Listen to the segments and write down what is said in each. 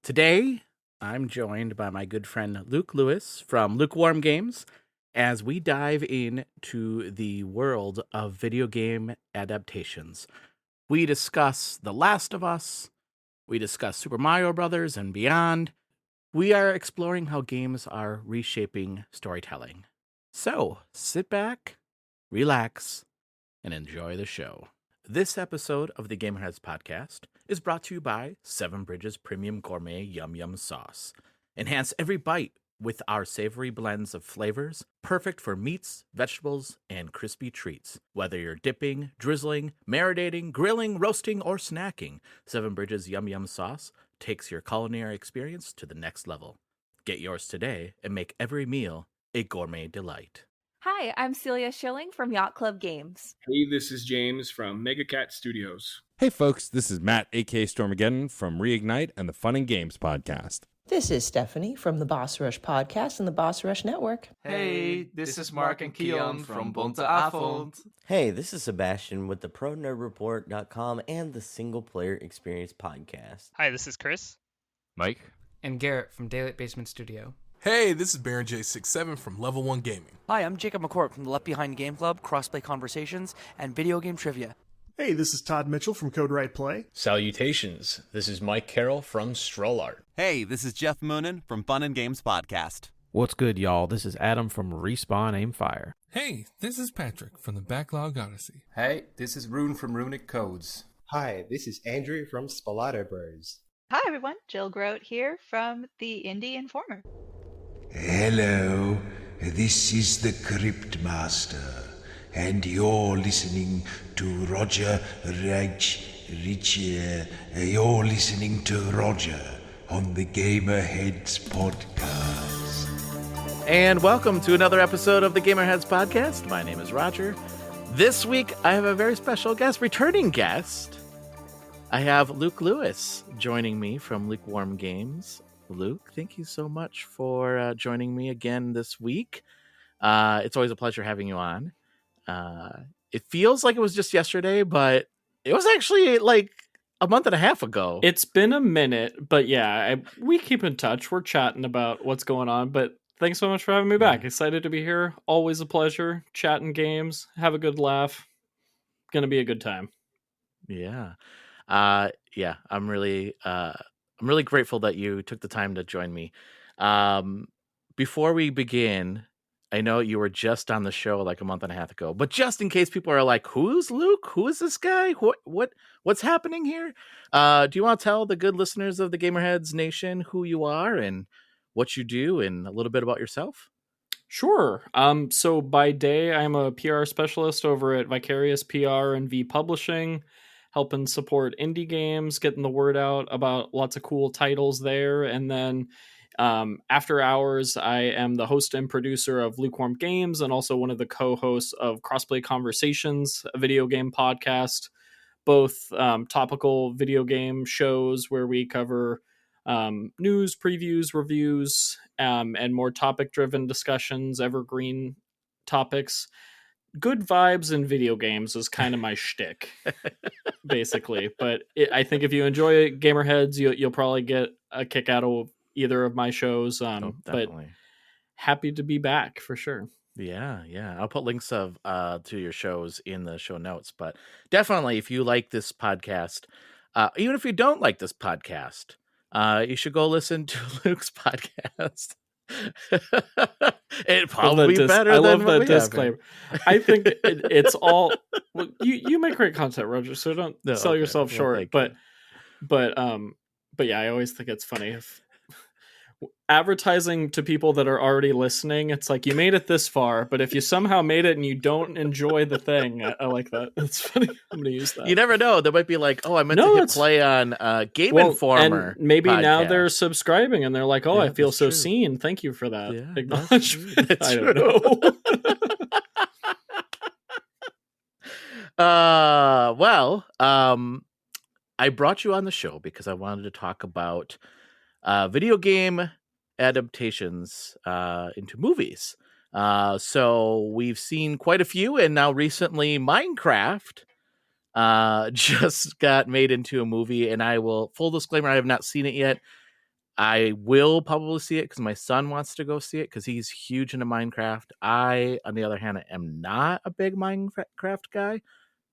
Today, I'm joined by my good friend Luke Lewis from LukeWarmGames as we dive into the world of video game adaptations. We discuss The Last of Us, we discuss Super Mario Brothers and beyond. We are exploring how games are reshaping storytelling. So, sit back, relax, and enjoy the show. This episode of the Gamerheads Podcast is brought to you by Seven Bridges Premium Gourmet Yum Yum Sauce. Enhance every bite with our savory blends of flavors, perfect for meats, vegetables, and crispy treats. Whether you're dipping, drizzling, marinating, grilling, roasting, or snacking, Seven Bridges Yum Yum Sauce takes your culinary experience to the next level. Get yours today and make every meal a gourmet delight. Hi, I'm Celia Schilling from Yacht Club Games. Hey, this is James from Megacat Studios. Hey folks, this is Matt, aka Stormageddon from Reignite and the Fun and Games Podcast. This is Stephanie from the Boss Rush Podcast and the Boss Rush Network. Hey, this is Mark and Keon from Bunte Avond. Hey, this is Sebastian with the ProNerdReport.com and the Single Player Experience Podcast. Hi, this is Chris. Mike. And Garrett from Daylight Basement Studio. Hey, this is Baron J67 from Level 1 Gaming. Hi, I'm Jacob McCourt from the Left Behind Game Club, Crossplay Conversations, and Video Game Trivia. Hey, this is Todd Mitchell from Code Right Play. Salutations, this is Mike Carroll from Stroll Art. Hey, this is Jeff Moonen from Fun and Games Podcast. What's good, y'all? This is Adam from Respawn Aimfire. Hey, this is Patrick from the Backlog Odyssey. Hey, this is Rune from Runic Codes. Hi, this is Andrew from Spalato Bros. Hi, everyone. Jill Grote here from the Indie Informer. Hello, this is the Crypt Master, and you're listening to Roger Reichardt. You're listening to Roger on the Gamerheads Podcast. And welcome to another episode of the Gamerheads Podcast. My name is Roger. This week, I have a very special guest, returning guest. I have Luke Lewis joining me from LukeWarmGames. Luke, thank you so much for joining me again this week. It's always a pleasure having you on. It feels like it was just yesterday, but it was actually like a month and a half ago. It's been a minute, but yeah, we keep in touch. We're chatting about what's going on, but thanks so much for having me back. Excited to be here. Always a pleasure. Chatting games. Have a good laugh. Gonna be a good time. Yeah. I'm really grateful that you took the time to join me. Before we begin, I know you were just on the show like a month and a half ago, but just in case people are like, "Who's Luke? Who is this guy? What's happening here?" Do you want to tell the good listeners of the Gamerheads Nation who you are and what you do, and a little bit about yourself? Sure. So by day, I'm a PR specialist over at Vicarious PR and V Publishing, helping support indie games, getting the word out about lots of cool titles there. And then after hours, I am the host and producer of Lukewarm Games and also one of the co-hosts of Crossplay Conversations, a video game podcast, both topical video game shows where we cover news, previews, reviews, and more topic-driven discussions, evergreen topics. Good vibes in video games is kind of my shtick, basically. But I think if you enjoy Gamerheads, you'll probably get a kick out of either of my shows. But happy to be back for sure. Yeah. I'll put links to your shows in the show notes. But definitely, if you like this podcast, even if you don't like this podcast, you should go listen to Luke's podcast. It'd probably be better. I than love that disclaimer. I think it's all you make great content, Roger. So don't sell yourself short. But yeah, I always think it's funny if advertising to people that are already listening. It's like you made it this far, but if you somehow made it and you don't enjoy the thing, I like that. It's funny. I'm going to use that. You never know. They might be like, "Oh, I meant to hit play on Game Informer." And maybe podcast. now they're subscribing and they're like, "Oh, I feel so seen. Thank you for that acknowledgement." I don't know. I brought you on the show because I wanted to talk about video game adaptations into movies. So we've seen quite a few, and now recently Minecraft just got made into a movie, and I will, full disclaimer, I have not seen it yet. I will probably see it because my son wants to go see it because he's huge into Minecraft. I, on the other hand, am not a big Minecraft guy.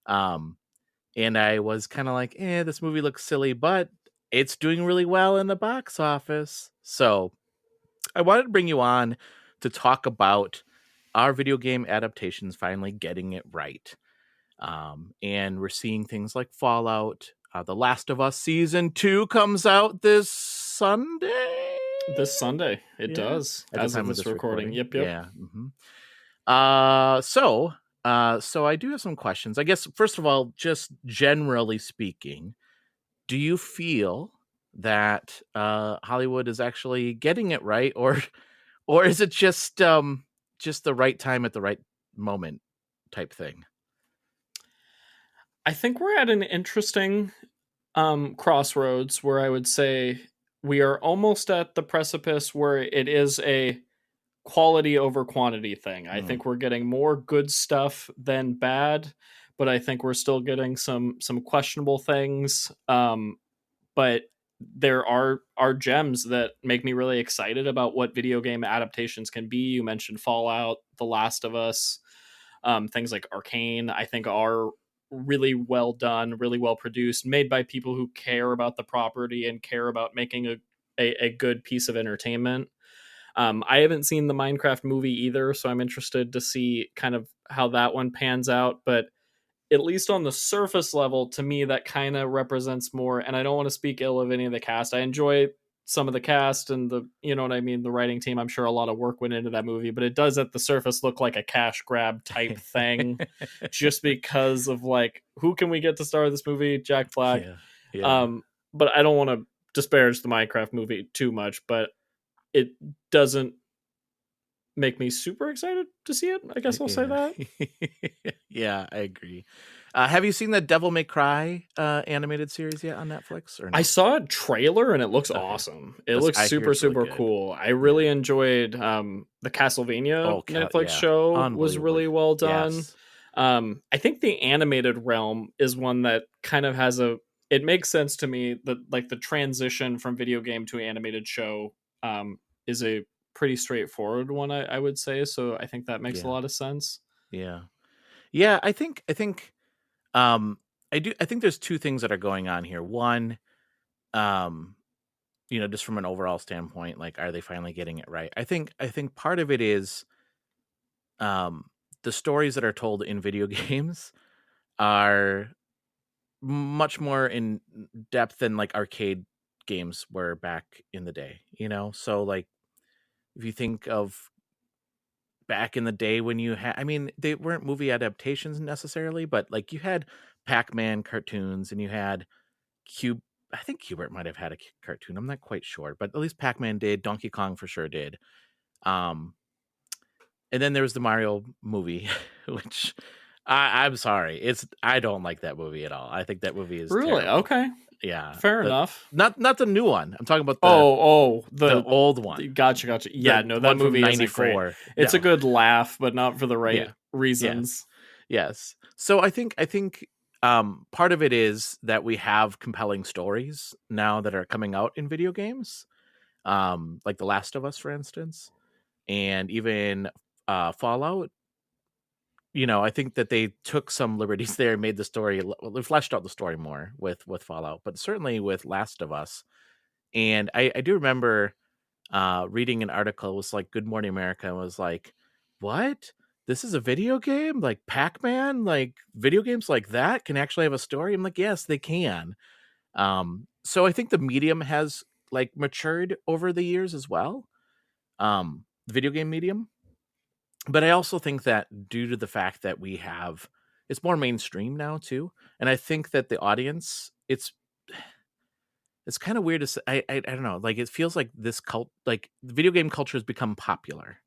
And I was kind of like, this movie looks silly, but it's doing really well in the box office. So I wanted to bring you on to talk about our video game adaptations finally getting it right. And we're seeing things like Fallout. The Last of Us Season 2 comes out this Sunday. This Sunday. It does. At the as time of this recording. Yep. Yeah. So I do have some questions. I guess, first of all, just generally speaking, do you feel that Hollywood is actually getting it right, or is it just the right time at the right moment type thing? I think we're at an interesting crossroads where I would say we are almost at the precipice where it is a quality over quantity thing. I think we're getting more good stuff than bad, but I think we're still getting some questionable things. But there are gems that make me really excited about what video game adaptations can be. You mentioned Fallout, The Last of Us, things like Arcane, I think are really well done, really well produced, made by people who care about the property and care about making a good piece of entertainment. I haven't seen the Minecraft movie either, so I'm interested to see kind of how that one pans out. But at least on the surface level, to me, that kind of represents more. And I don't want to speak ill of any of the cast. I enjoy some of the cast and the writing team. I'm sure a lot of work went into that movie, but it does at the surface look like a cash grab type thing, just because of like, who can we get to star this movie? Jack Black. Yeah. But I don't want to disparage the Minecraft movie too much, but it doesn't make me super excited to see it. I guess I'll say that. Yeah, I agree. Have you seen the Devil May Cry animated series yet on Netflix? Or no? I saw a trailer and it looks awesome. It looks super really cool. I really enjoyed the Castlevania Netflix show was really well done. Yes. I think the animated realm is one that kind of has it makes sense to me that like the transition from video game to animated show is a pretty straightforward one, I would say. So I think that makes a lot of sense. Yeah. I think I think there's two things that are going on here. One, just from an overall standpoint, like, are they finally getting it right? I think part of it is the stories that are told in video games are much more in depth than like arcade games were back in the day, so like if you think of back in the day when you had, they weren't movie adaptations necessarily, but like you had Pac-Man cartoons and you had I think Qbert might have had a cartoon, I'm not quite sure, but at least Pac-Man did. Donkey Kong for sure did. And then there was the Mario movie, which I'm sorry, I don't like that movie at all. I think that movie is really terrible. Okay. Yeah, fair enough. Not the new one. I'm talking about the old one. Gotcha. Yeah, no, that movie isn't great. It's a good laugh, but not for the right reasons. Yes. So I think part of it is that we have compelling stories now that are coming out in video games, like The Last of Us, for instance, and even Fallout. I think that they took some liberties there and made the story, they fleshed out the story more with Fallout, but certainly with Last of Us. And I do remember reading an article, it was like Good Morning America, and was like, what? This is a video game? Like Pac-Man? Like video games like that can actually have a story? I'm like, yes, they can. So I think the medium has like matured over the years as well. The video game medium. But I also think that due to the fact that it's more mainstream now too. And I think that the audience, it's kind of weird to say. I don't know. Like it feels like like video game culture has become popular.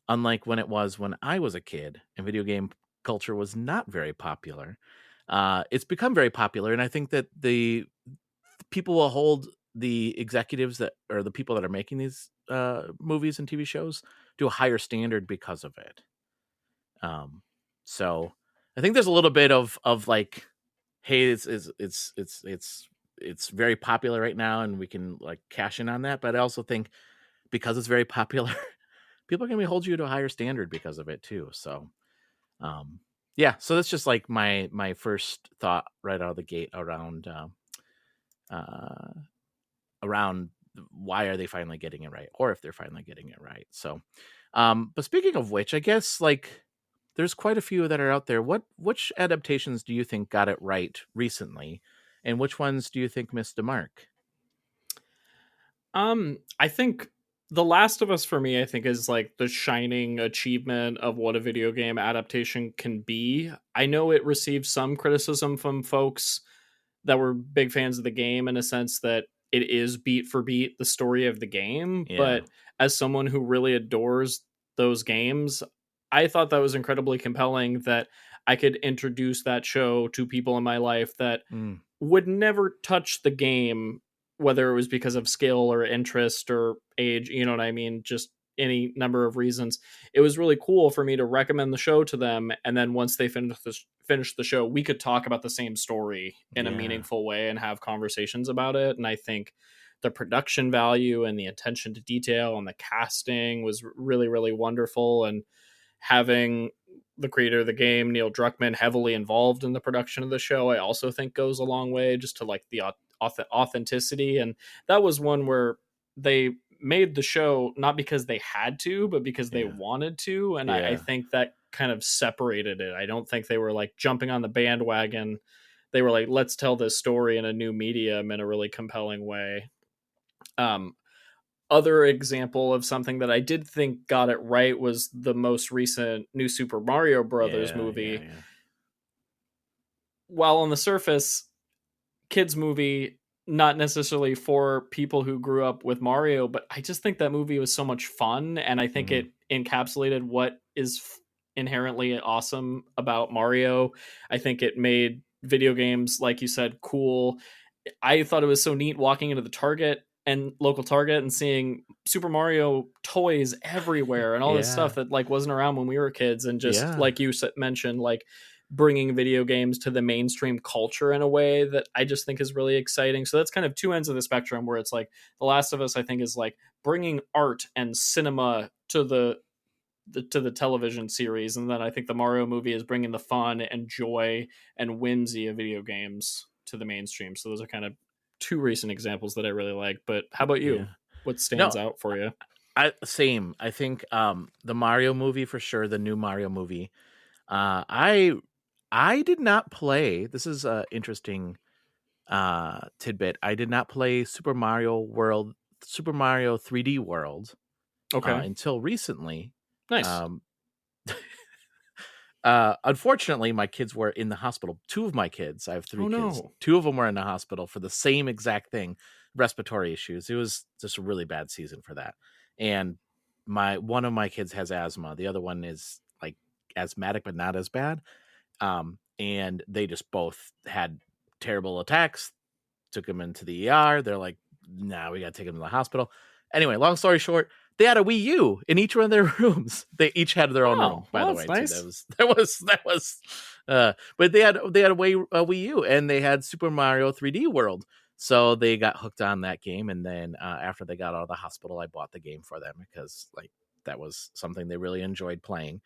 Unlike when it was when I was a kid and video game culture was not very popular. It's become very popular. And I think that the people will hold the executives or the people that are making these movies and TV shows to a higher standard because of it. So I think there's a little bit of like, hey, it's it's very popular right now, and we can like cash in on that. But I also think because it's very popular, people are going to hold you to a higher standard because of it too. So, yeah. So that's just like my first thought right out of the gate around around why are they finally getting it right, or if they're finally getting it right. So, but speaking of which, I guess like there's quite a few that are out there. Which adaptations do you think got it right recently, and which ones do you think missed the mark? I think The Last of Us for me, I think, is like the shining achievement of what a video game adaptation can be. I know it received some criticism from folks that were big fans of the game in a sense that it is beat for beat the story of the game. Yeah. But as someone who really adores those games, I thought that was incredibly compelling that I could introduce that show to people in my life that would never touch the game, whether it was because of skill or interest or age, you know what I mean? Just any number of reasons. It was really cool for me to recommend the show to them. And then once they finish the show, we could talk about the same story in a meaningful way and have conversations about it. And I think the production value and the attention to detail and the casting was really, really wonderful. And having the creator of the game, Neil Druckmann, heavily involved in the production of the show, I also think goes a long way just to like the authenticity. And that was one where they made the show not because they had to, but because they wanted to. And I think that kind of separated it. I don't think they were like jumping on the bandwagon. They were like, let's tell this story in a new medium in a really compelling way. Other example of something that I did think got it right was the most recent New Super Mario Brothers movie. While on the surface, kids movie, not necessarily for people who grew up with Mario, but I just think that movie was so much fun, and I think it encapsulated what is inherently awesome about Mario. I think it made video games, like you said, cool. I thought it was so neat walking into the Target and local Target and seeing Super Mario toys everywhere and all this stuff that like wasn't around when we were kids, and just like you mentioned, like bringing video games to the mainstream culture in a way that I just think is really exciting. So that's kind of two ends of the spectrum, where it's like The Last of Us, I think, is like bringing art and cinema to the television series, and then I think the Mario movie is bringing the fun and joy and whimsy of video games to the mainstream. So those are kind of two recent examples that I really like. But how about you? What stands out for you? Same. I think the Mario movie for sure. The new Mario movie. I did not play. This is an interesting tidbit. I did not play Super Mario 3D World. Until recently. Nice. Unfortunately, my kids were in the hospital. Two of my kids, I have three kids. Two of them were in the hospital for the same exact thing, respiratory issues. It was just a really bad season for that. And one of my kids has asthma. The other one is like asthmatic, but not as bad. And they just both had terrible attacks. Took them into the ER. They're like, nah, we got to take them to the hospital. Anyway, long story short, they had a Wii U in each one of their rooms. They each had their own room, by the way. Nice. So that was. But they had a Wii U, and they had Super Mario 3D World. So they got hooked on that game, and then after they got out of the hospital, I bought the game for them because like that was something they really enjoyed playing.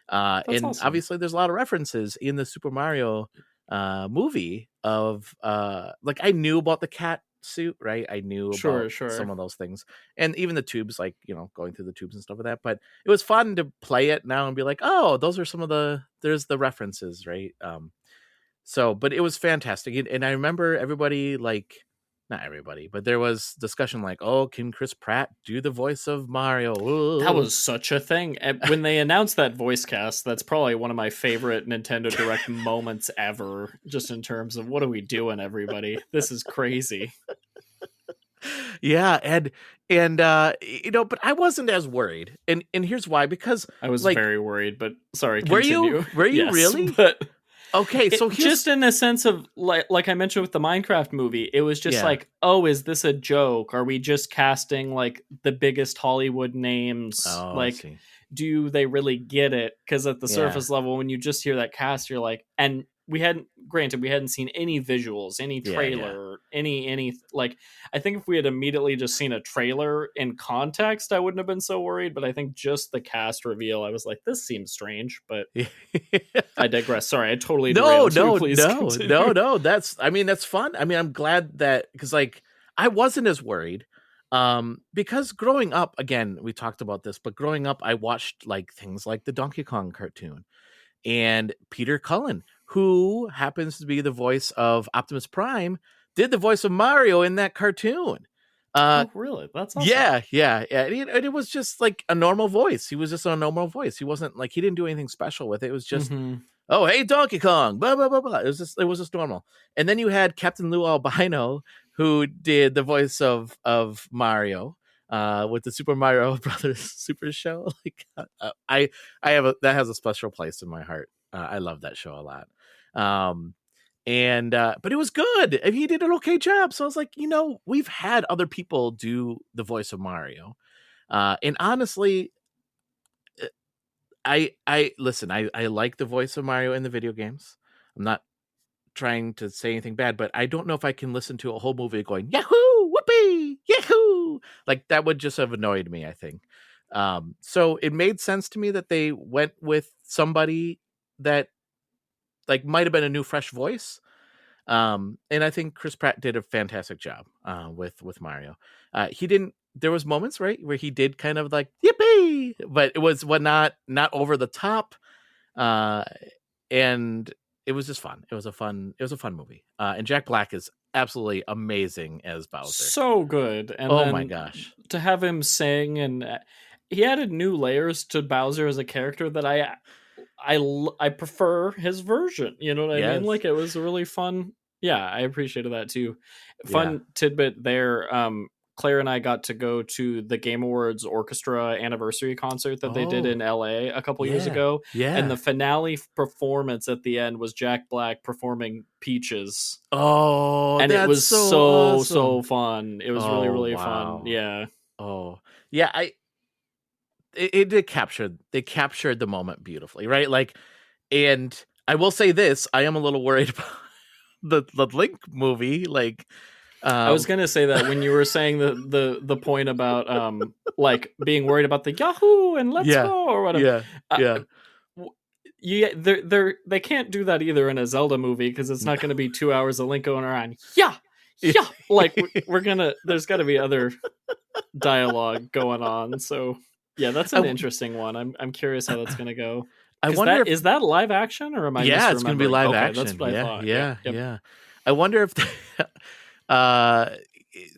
And awesome. Obviously, there's a lot of references in the Super Mario movie of like I knew about the cat suit, right? I knew about some of those things, and even the tubes, like going through the tubes and stuff like that. But it was fun to play it now and be like, oh, those are some of there's the references, right? But it was fantastic, and I remember everybody, like not everybody, but there was discussion like, oh, can Chris Pratt do the voice of Mario? Ooh. That was such a thing. When they announced that voice cast, that's probably one of my favorite Nintendo Direct moments ever, just in terms of what are we doing, everybody? This is crazy. Yeah, and but I wasn't as worried. And here's why, because I was like, very worried, but sorry, continue. Were you yes, really? But okay, so just in the sense of like I mentioned with the Minecraft movie, it was just like, oh, is this a joke? Are we just casting like the biggest Hollywood names? Do they really get it? Because at the surface level, when you just hear that cast, you're like, and we hadn't seen any visuals, any trailer, any like, I think if we had immediately just seen a trailer in context, I wouldn't have been so worried. But I think just the cast reveal, I was like, this seems strange, but I digress. Sorry, I totally derailed you. Please continue. No. That's fun. I mean, I'm glad that, because like I wasn't as worried. Because growing up, again, we talked about this, but growing up, I watched like things like the Donkey Kong cartoon, and Peter Cullen, who happens to be the voice of Optimus Prime, did the voice of Mario in that cartoon. Oh, really? That's awesome. Yeah. And it was just like a normal voice. He was just a normal voice. He wasn't like, he didn't do anything special with it. It was just, oh, hey, Donkey Kong, blah, blah, blah, blah. It was just normal. And then you had Captain Lou Albino, who did the voice of Mario with the Super Mario Brothers Super Show. Like, that has a special place in my heart. I love that show a lot. But it was good. He did an okay job. So I was like, we've had other people do the voice of Mario. And honestly, I like the voice of Mario in the video games. I'm not trying to say anything bad, but I don't know if I can listen to a whole movie going, Yahoo, whoopee, Yahoo. Like, that would just have annoyed me, I think. So it made sense to me that they went with somebody that like might have been a new, fresh voice. And I think Chris Pratt did a fantastic job with Mario. There was moments, right, where he did kind of like yippee, but it was not over the top. And it was just fun. It was a fun movie. And Jack Black is absolutely amazing as Bowser. So good. And then my gosh, to have him sing, and he added new layers to Bowser as a character that I prefer his version. You know what I mean? Like, it was really fun. Yeah, I appreciated that too. Fun tidbit there. Claire and I got to go to the Game Awards Orchestra anniversary concert that they did in LA a couple years ago. Yeah. And the finale performance at the end was Jack Black performing Peaches. Oh, and that's it was so so fun. It was really wow. fun. Yeah. Oh, yeah. They captured the moment beautifully, right? Like, and I will say this, I am a little worried about the Link movie. Like, I was gonna say that when you were saying the point about like being worried about the Yahoo and let's go or whatever. They can't do that either in a Zelda movie, because it's not going to be 2 hours of Link going around. Yeah. Like, there's got to be other dialogue going on. So yeah, that's an interesting one. I'm curious how that's going to go. I wonder is that live action, or am I? Yeah, it's going to be live action. That's what I thought. Yeah. I wonder if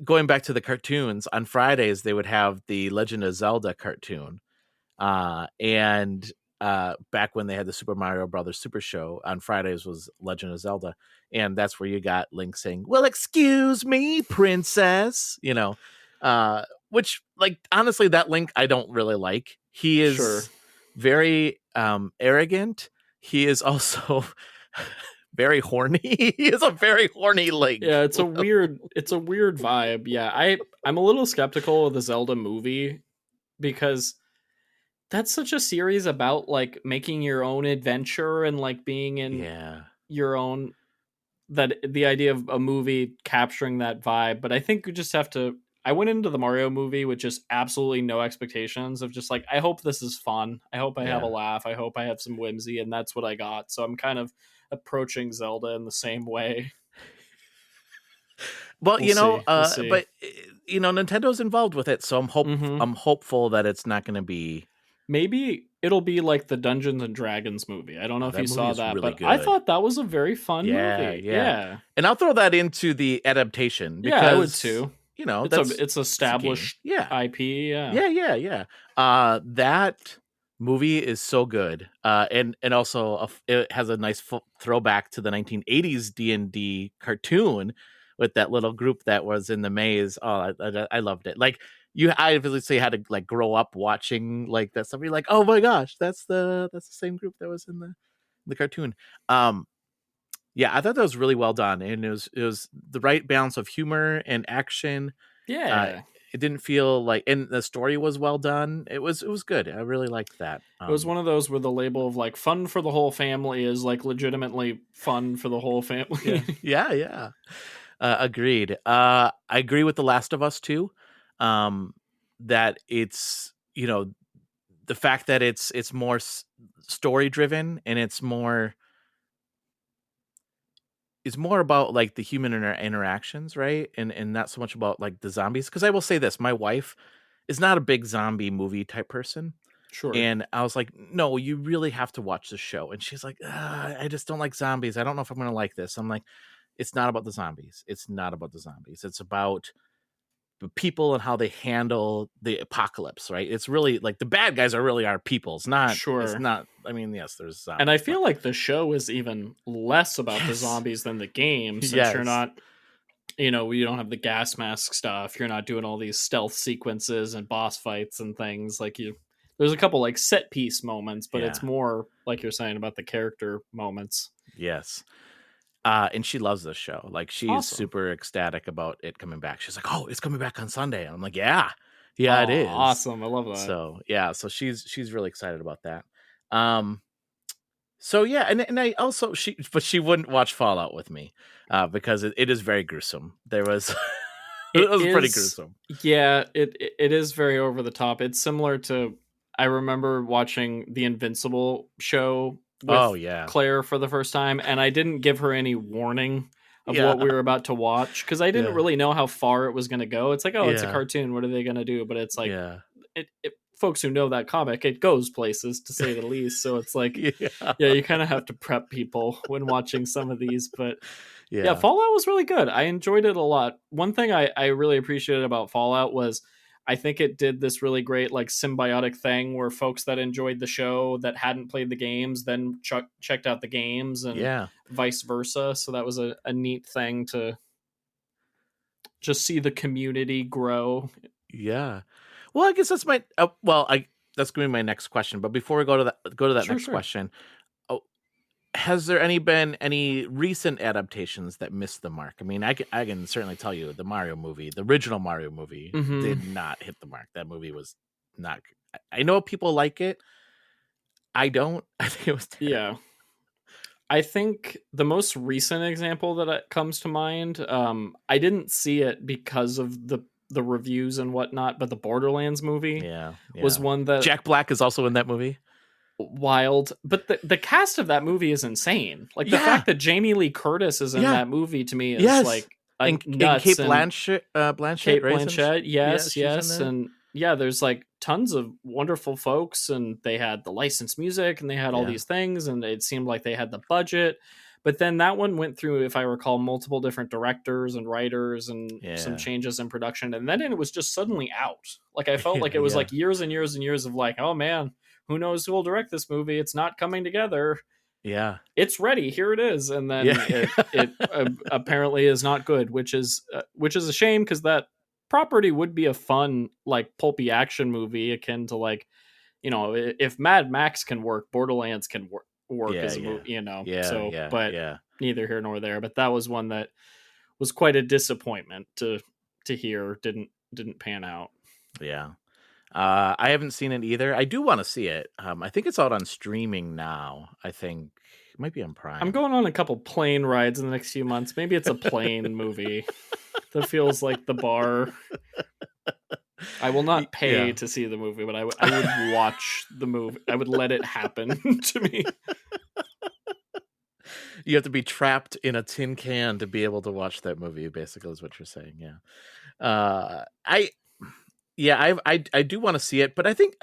going back to the cartoons, on Fridays they would have the Legend of Zelda cartoon, and back when they had the Super Mario Brothers Super Show, on Fridays was Legend of Zelda, and that's where you got Link saying, "Well, excuse me, princess," which, like, honestly, that Link I don't really like. He is very arrogant. He is also very horny. He is a very horny Link. Yeah, it's a weird vibe. Yeah, I'm a little skeptical of the Zelda movie, because that's such a series about like making your own adventure and like being in your own, that the idea of a movie capturing that vibe. But I think you just have to, I went into the Mario movie with just absolutely no expectations of just like, I hope this is fun. I hope I have a laugh. I hope I have some whimsy, and that's what I got. So I'm kind of approaching Zelda in the same way. Well, we'll see. But Nintendo's involved with it, so I'm hopeful that it's not going to be. Maybe it'll be like the Dungeons and Dragons movie. I don't know if you saw that, really but good. I thought that was a very fun movie. Yeah. And I'll throw that into the adaptation, because I would too. It's established IP. Yeah. That movie is so good, and also it has a nice throwback to the 1980s D&D cartoon with that little group that was in the maze. Oh, I loved it. Like, I obviously had to like grow up watching like that stuff. You're like, oh my gosh, that's the same group that was in the cartoon. Yeah, I thought that was really well done, and it was the right balance of humor and action. Yeah. It didn't feel like, and the story was well done. It was good. I really liked that. It was one of those where the label of like fun for the whole family is like legitimately fun for the whole family. Yeah. Agreed. I agree with The Last of Us too. That it's, the fact that it's more story driven and it's more about like the human interactions, right? And not so much about like the zombies. Because I will say this, my wife is not a big zombie movie type person. Sure. And I was like, no, you really have to watch the show. And she's like, I just don't like zombies. I don't know if I'm going to like this. I'm like, it's not about the zombies. It's not about the zombies. It's about the people and how they handle the apocalypse, right? It's really like the bad guys are really our people. It's not, I mean, yes, there's zombies. And I feel like the show is even less about the zombies than the game, since you're not, you don't have the gas mask stuff. You're not doing all these stealth sequences and boss fights and things like there's a couple like set piece moments, but it's more like you're saying about the character moments. Yes. And she loves this show. Like she's super ecstatic about it coming back. She's like, "Oh, it's coming back on Sunday." And I'm like, "Yeah, it is awesome. I love that." So she's really excited about that. So yeah, and I also she wouldn't watch Fallout with me because it is very gruesome. There was it was pretty gruesome. Yeah, it is very over the top. It's similar to, I remember watching the Invincible show with Claire for the first time, and I didn't give her any warning of what we were about to watch because I didn't really know how far it was going to go. It's like, it's a cartoon. What are they going to do? But it's like, folks who know that comic, it goes places to say the least. So it's like, you kind of have to prep people when watching some of these. But Fallout was really good. I enjoyed it a lot. One thing I really appreciated about Fallout was I think it did this really great like symbiotic thing where folks that enjoyed the show that hadn't played the games then checked out the games and vice versa. So that was a neat thing to just see the community grow. Yeah. Well, I guess that's my that's going to be my next question. But before we go to that next question, has there been any recent adaptations that missed the mark? I mean, I can certainly tell you the Mario movie, the original Mario movie, did not hit the mark. That movie was not. I know people like it. I don't. I think it was terrible. Yeah. I think the most recent example that comes to mind, I didn't see it because of the reviews and whatnot, but the Borderlands movie was one that Jack Black is also in that movie. Wild, but the cast of that movie is insane. Like the fact that Jamie Lee Curtis is in that movie to me is like and nuts. Kate Blanchett, Kate Blanchett, yes, and there's like tons of wonderful folks, and they had the licensed music, and they had all these things, and it seemed like they had the budget. But then that one went through, if I recall, multiple different directors and writers and some changes in production, and then it was just suddenly out. Like I felt like it was like years and years and years of like, oh man, who knows who will direct this movie? It's not coming together. Yeah, it's ready. Here it is, and then it apparently is not good, which is a shame because that property would be a fun like pulpy action movie akin to like, if Mad Max can work, Borderlands can work as a movie. But neither here nor there. But that was one that was quite a disappointment to hear didn't pan out. Yeah. I haven't seen it either. I do want to see it. I think it's out on streaming now. I think it might be on Prime. I'm going on a couple plane rides in the next few months. Maybe it's a plane movie that feels like the bar. I will not pay to see the movie, but I would watch the movie. I would let it happen to me. You have to be trapped in a tin can to be able to watch that movie, basically, is what you're saying. Yeah. I do want to see it, but I think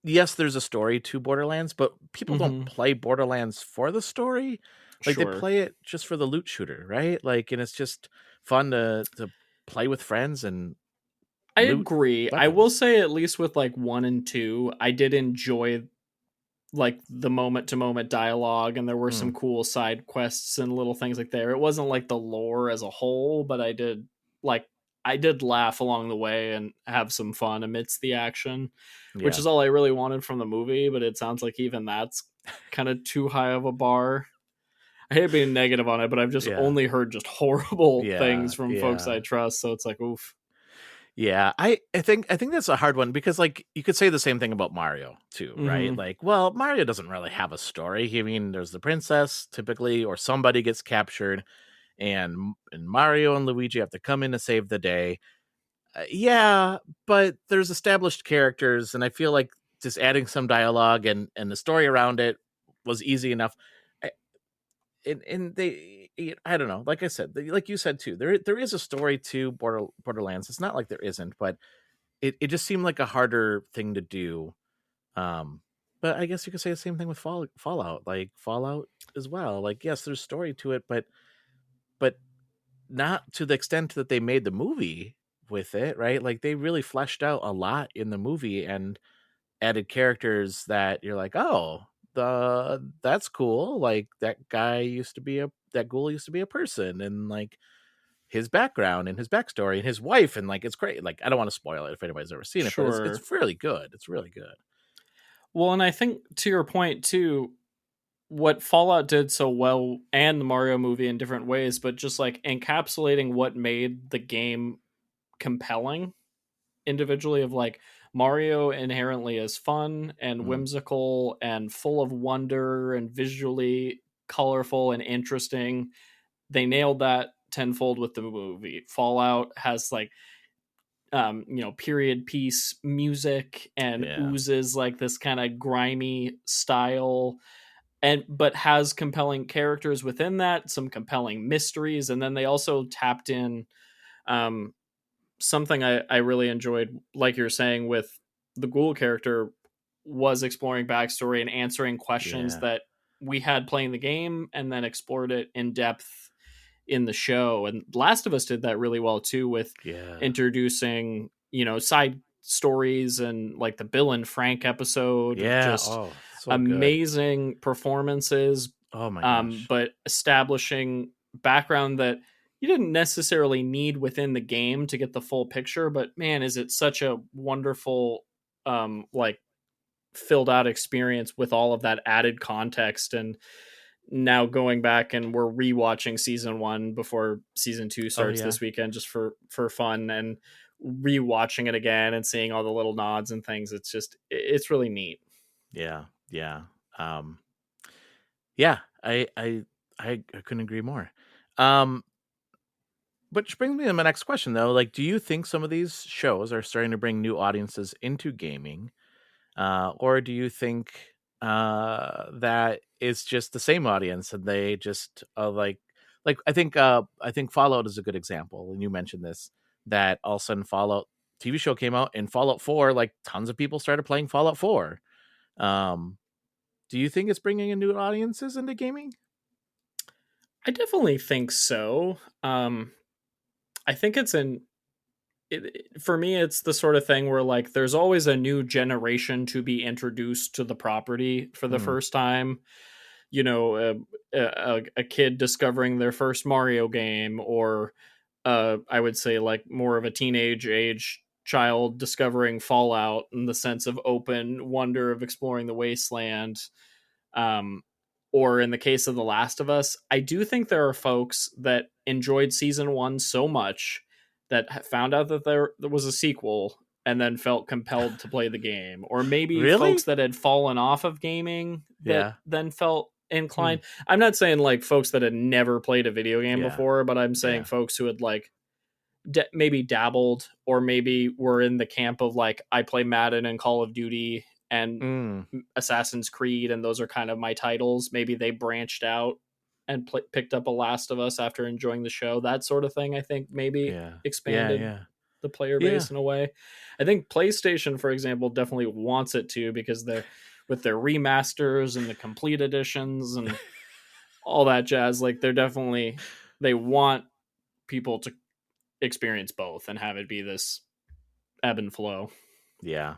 yes, there's a story to Borderlands, but people don't play Borderlands for the story. Like they play it just for the loot shooter, right? Like, and it's just fun to play with friends and I agree. Weapons. I will say at least with like 1 and 2, I did enjoy like the moment to moment dialogue, and there were some cool side quests and little things like there. It wasn't like the lore as a whole, but I did laugh along the way and have some fun amidst the action, which is all I really wanted from the movie. But it sounds like even that's kind of too high of a bar. I hate being negative on it, but I've just only heard just horrible things from folks I trust. So it's like, oof. Yeah, I think that's a hard one because like you could say the same thing about Mario too, right? Mhm. Like, well, Mario doesn't really have a story. I mean, there's the princess typically, or somebody gets captured, and Mario and Luigi have to come in to save the day. Yeah, but there's established characters, and I feel like just adding some dialogue and the story around it was easy enough. And they, I don't know. Like I said, like you said too, there is a story to Borderlands. It's not like there isn't, but it just seemed like a harder thing to do. But I guess you could say the same thing with Fallout. Like Fallout as well. Like yes, there's story to it, but not to the extent that they made the movie with it, right? Like they really fleshed out a lot in the movie and added characters that you're like, oh, that's cool. Like that ghoul used to be a person, and like his background and his backstory and his wife, and like it's great. Like I don't want to spoil it if anybody's ever seen it, but Sure. it's really good. It's really good. Well, and I think to your point too, what Fallout did so well, and the Mario movie in different ways, but just like encapsulating what made the game compelling individually, of like Mario inherently is fun and whimsical and full of wonder and visually colorful and interesting. They nailed that tenfold with the movie. Fallout has like period piece music and oozes like this kind of grimy style, but has compelling characters within that, some compelling mysteries, and then they also tapped in something I really enjoyed, like you're saying, with the ghoul character, was exploring backstory and answering questions that we had playing the game, and then explored it in depth in the show. And Last of Us did that really well too, with introducing side stories, and like the Bill and Frank episode, just so amazing performances. Oh my gosh. But establishing background that you didn't necessarily need within the game to get the full picture, but man, is it such a wonderful like filled out experience with all of that added context. And now going back, and we're rewatching season 1 before season 2 starts this weekend, just for fun, and rewatching it again and seeing all the little nods and things. It's really neat. Yeah. I couldn't agree more. Which brings me to my next question though. Like, do you think some of these shows are starting to bring new audiences into gaming? Or do you think that it's just the same audience and they just like I think Fallout is a good example, and you mentioned this, that all of a sudden Fallout TV show came out, and Fallout 4, like tons of people started playing Fallout 4. Do you think it's bringing in new audiences into gaming? I definitely think so. I think for me, it's the sort of thing where like there's always a new generation to be introduced to the property for the first time. A kid discovering their first Mario game, or I would say like more of a teenage age child discovering Fallout, in the sense of open wonder of exploring the wasteland. Or in the case of The Last of Us, I do think there are folks that enjoyed season 1 so much that found out that there was a sequel and then felt compelled to play the game. Or maybe folks that had fallen off of gaming that then felt inclined. I'm not saying like folks that had never played a video game before, but I'm saying folks who had like maybe dabbled, or maybe were in the camp of like, I play Madden and Call of Duty and Assassin's Creed, and those are kind of my titles. Maybe they branched out and picked up a Last of Us after enjoying the show. That sort of thing, I think, maybe expanded the player base in a way. I think PlayStation, for example, definitely wants it to, because they're with their remasters and the complete editions and all that jazz. Like they want people to experience both and have it be this ebb and flow. Yeah.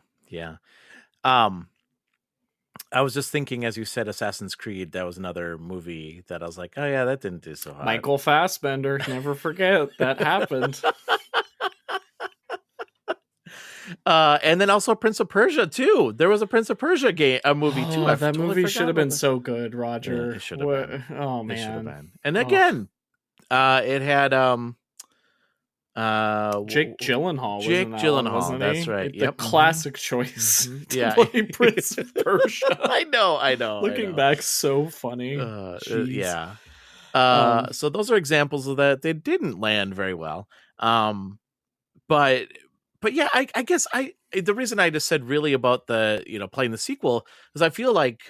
I was just thinking, as you said, Assassin's Creed, that was another movie that I was like, oh yeah, that didn't do so hot. Michael Fassbender, never forget that happened. And then also Prince of Persia too. There was a Prince of Persia movie too. That movie should have been so good, Roger. Yeah, it should have been. Oh man. It should have been. And again, it had Jake Gyllenhaal. Was Jake in that Gyllenhaal, one, wasn't that's he? right. The Yep. classic choice. To Yeah. play Prince of Persia. I know. Looking back, so funny. Yeah. Um, So those are examples of that. They didn't land very well. But yeah, I guess the reason I just said really about the, playing the sequel is I feel like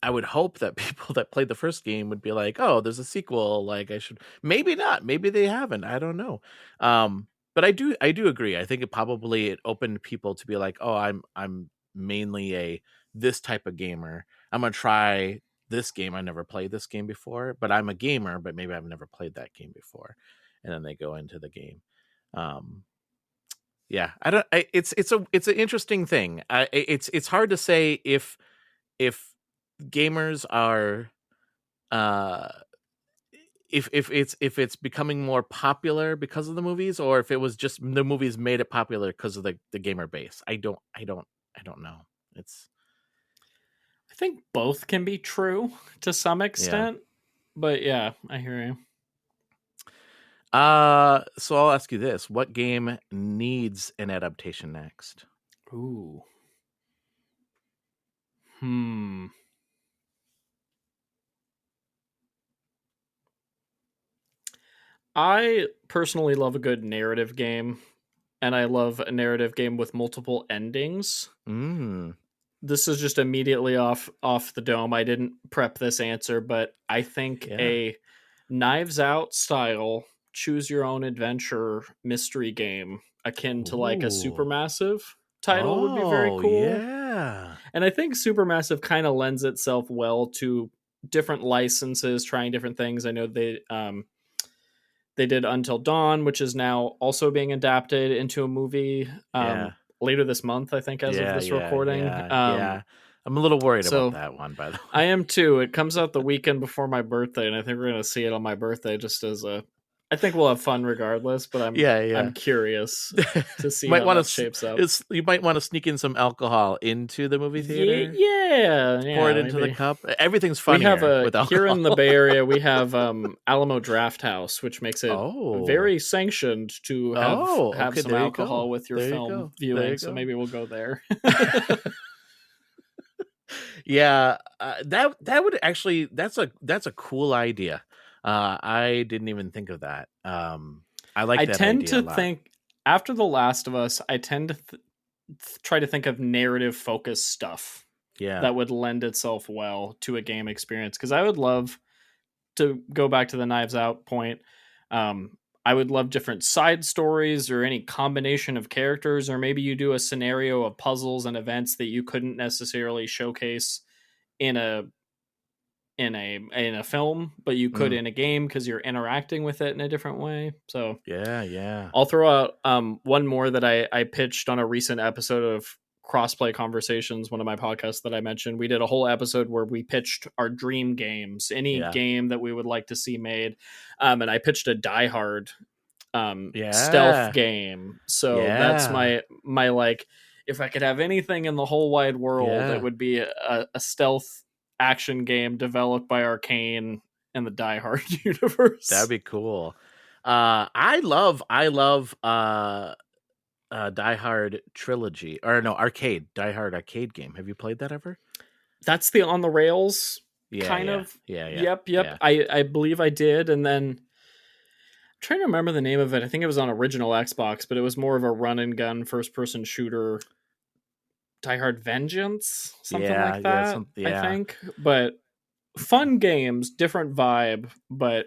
I would hope that people that played the first game would be like, oh, there's a sequel. Like I should, maybe not, maybe they haven't. I don't know. But I do agree. I think it opened people to be like, oh, I'm mainly this type of gamer. I'm going to try this game. I never played this game before, but I'm a gamer, but maybe I've never played that game before. And then they go into the game. Yeah, it's an interesting thing. It's hard to say if gamers are if it's becoming more popular because of the movies, or if it was just the movies made it popular because of the gamer base. I don't know. I think both can be true to some extent, but yeah, I hear you. So I'll ask you this: what game needs an adaptation next? Ooh. I personally love a good narrative game, and I love a narrative game with multiple endings. This is just immediately off the dome. I didn't prep this answer, but I think a Knives Out style choose your own adventure mystery game akin to like a Supermassive title would be very cool. Yeah. And I think Supermassive kind of lends itself well to different licenses, trying different things. I know they did Until Dawn, which is now also being adapted into a movie later this month, I think, as of this recording. Yeah. I'm a little worried about that one, by the way. I am too. It comes out the weekend before my birthday, and I think we're going to see it on my birthday just as I think we'll have fun regardless, but I'm curious to see how that shapes up. You might want to sneak in some alcohol into the movie theater. Yeah. Pour it into the cup. Everything's fun with alcohol. Here in the Bay Area, we have Alamo Draft House, which makes it very sanctioned to have some alcohol with your film viewing. So maybe we'll go there. Yeah, that would actually that's a cool idea. I didn't even think of that. I like. I tend to think after The Last of Us, I tend to try to think of narrative focused stuff. Yeah, that would lend itself well to a game experience. Because I would love to go back to the Knives Out point. I would love different side stories or any combination of characters, or maybe you do a scenario of puzzles and events that you couldn't necessarily showcase in a film, but you could in a game because you're interacting with it in a different way. So yeah. I'll throw out one more that I pitched on a recent episode of Crossplay Conversations, one of my podcasts that I mentioned. We did a whole episode where we pitched our dream games, any game that we would like to see made. And I pitched a Die Hard stealth game. So that's my like, if I could have anything in the whole wide world, it would be a stealth action game developed by Arcane in the Die Hard universe. That'd be cool. I love Die Hard trilogy, or no, arcade Die Hard arcade game. Have you played that ever? That's the on the rails kind of. Yep. Yeah. I believe I did, and then I'm trying to remember the name of it. I think it was on original Xbox, but it was more of a run and gun first person shooter. Die Hard Vengeance, something like that. I think, but fun games, different vibe. But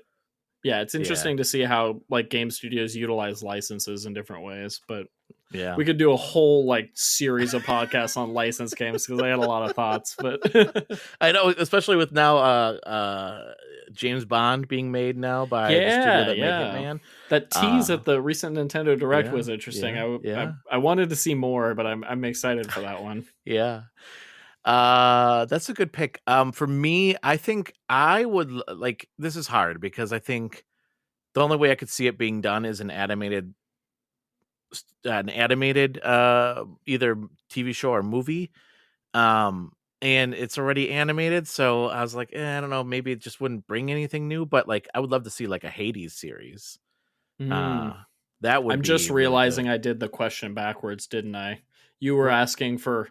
yeah, it's interesting to see how like game studios utilize licenses in different ways. But we could do a whole like series of podcasts on licensed games because I had a lot of thoughts. But I know, especially with now James Bond being made now by the studio that made Hitman. That tease at the recent Nintendo Direct was interesting. I wanted to see more, but I'm excited for that one. That's a good pick. For me, I think I would like. This is hard because I think the only way I could see it being done is an animated either TV show or movie. And it's already animated, so I was like, I don't know, maybe it just wouldn't bring anything new, but like I would love to see like a Hades series. That would. I'm be just really realizing good. I did the question backwards, didn't I? You were asking for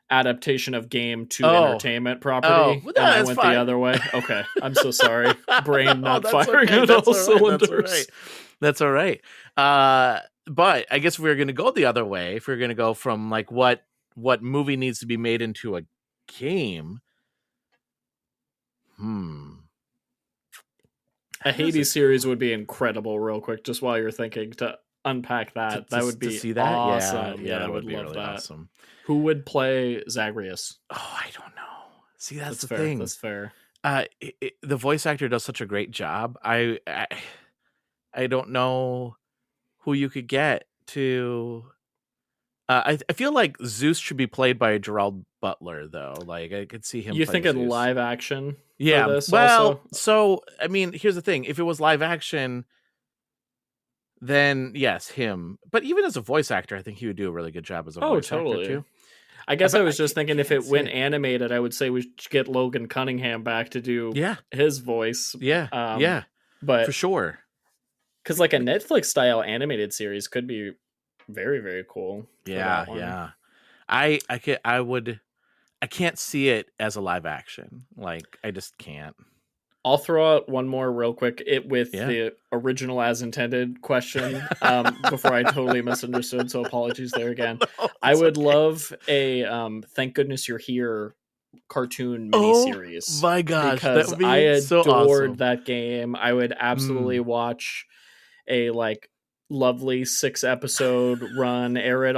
adaptation of game to entertainment property, well, and I that's went fine. the other way. Okay, I'm so sorry. Brain not that's firing okay. at That's all all right. cylinders. That's all right. But I guess if we were going to go the other way, if we are going to go from like what movie needs to be made into a game, A Hades series would be incredible. Real quick, just while you're thinking to unpack that, that would be to see that. awesome. Yeah, I that would be love really that. awesome. Who would play Zagreus? Oh, I don't know. See, that's the fair. thing. That's fair. The voice actor does such a great job. I don't know who you could get to. I feel like Zeus should be played by Gerald Butler, though. Like I could see him. You playing thinking Zeus. live action? Yeah. For this well, also? so I mean, here's the thing: if it was live action, then yes, him. But even as a voice actor, I think he would do a really good job as a voice actor too. I guess I was just thinking if it went animated, I would say we should get Logan Cunningham back to do his voice. Yeah, but for sure. Because like a Netflix style animated series could be very, very cool. Yeah. I can't see it as a live action. Like I just can't. I'll throw out one more real quick. The original as intended question before I totally misunderstood. So apologies there again. No, I would love a Thank Goodness You're Here cartoon miniseries. Oh my gosh, because that would be I adored so awesome. that game. I would absolutely watch a like lovely 6-episode run, air it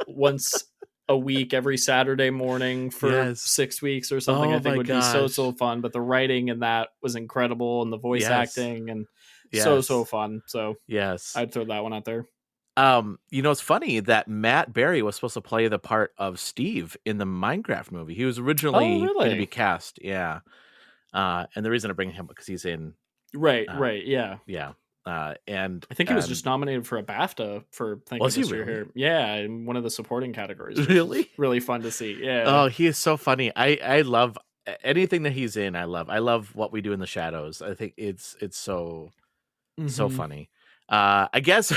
once a week every Saturday morning for 6 weeks or something. I think would be so fun. But the writing in that was incredible, and the voice acting and so fun. So yes, I'd throw that one out there. It's funny that Matt Berry was supposed to play the part of Steve in the Minecraft movie. He was originally going to be cast, and the reason I bring him because he's in right, and I think he was just nominated for a BAFTA for Thank Goodness You're Here. Yeah, in one of the supporting categories. Really? Really fun to see. Yeah. Oh, he is so funny. I love anything that he's in. I love What We Do in the Shadows. I think it's so funny. I guess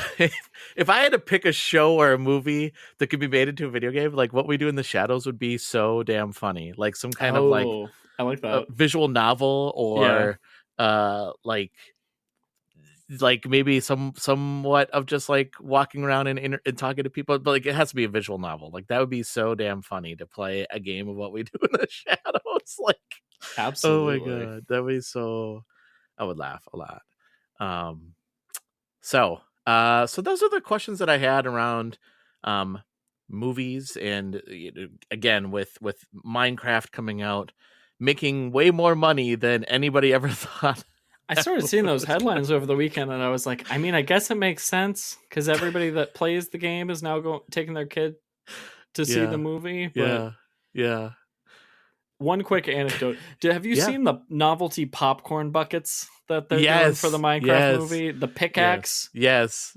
if I had to pick a show or a movie that could be made into a video game, like What We Do in the Shadows would be so damn funny. Like some kind of like I like that visual novel or like maybe somewhat of just like walking around and talking to people, but like it has to be a visual novel. Like that would be so damn funny to play a game of What We Do in the Shadows. Like absolutely, oh my god, that would be so. I would laugh a lot. So those are the questions that I had around movies, and again with Minecraft coming out, making way more money than anybody ever thought. I started seeing those headlines over the weekend, and I was like, I mean, I guess it makes sense because everybody that plays the game is now taking their kid to see the movie. But yeah. One quick anecdote: have you seen the novelty popcorn buckets that they're doing for the Minecraft movie? The pickaxe. Yes.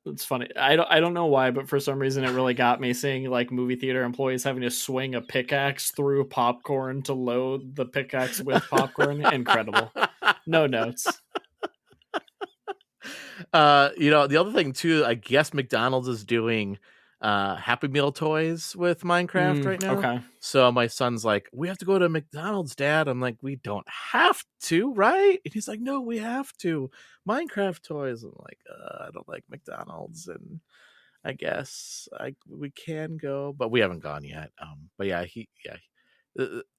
It's funny. I don't know why, but for some reason it really got me seeing like movie theater employees having to swing a pickaxe through popcorn to load the pickaxe with popcorn. Incredible. No notes. The other thing too, I guess McDonald's is doing Happy Meal toys with Minecraft right now. Okay. So my son's like, we have to go to McDonald's, Dad. I'm like, we don't have to, right? And he's like, no, we have to. Minecraft toys. I'm like, I don't like McDonald's, and I guess we can go, but we haven't gone yet. But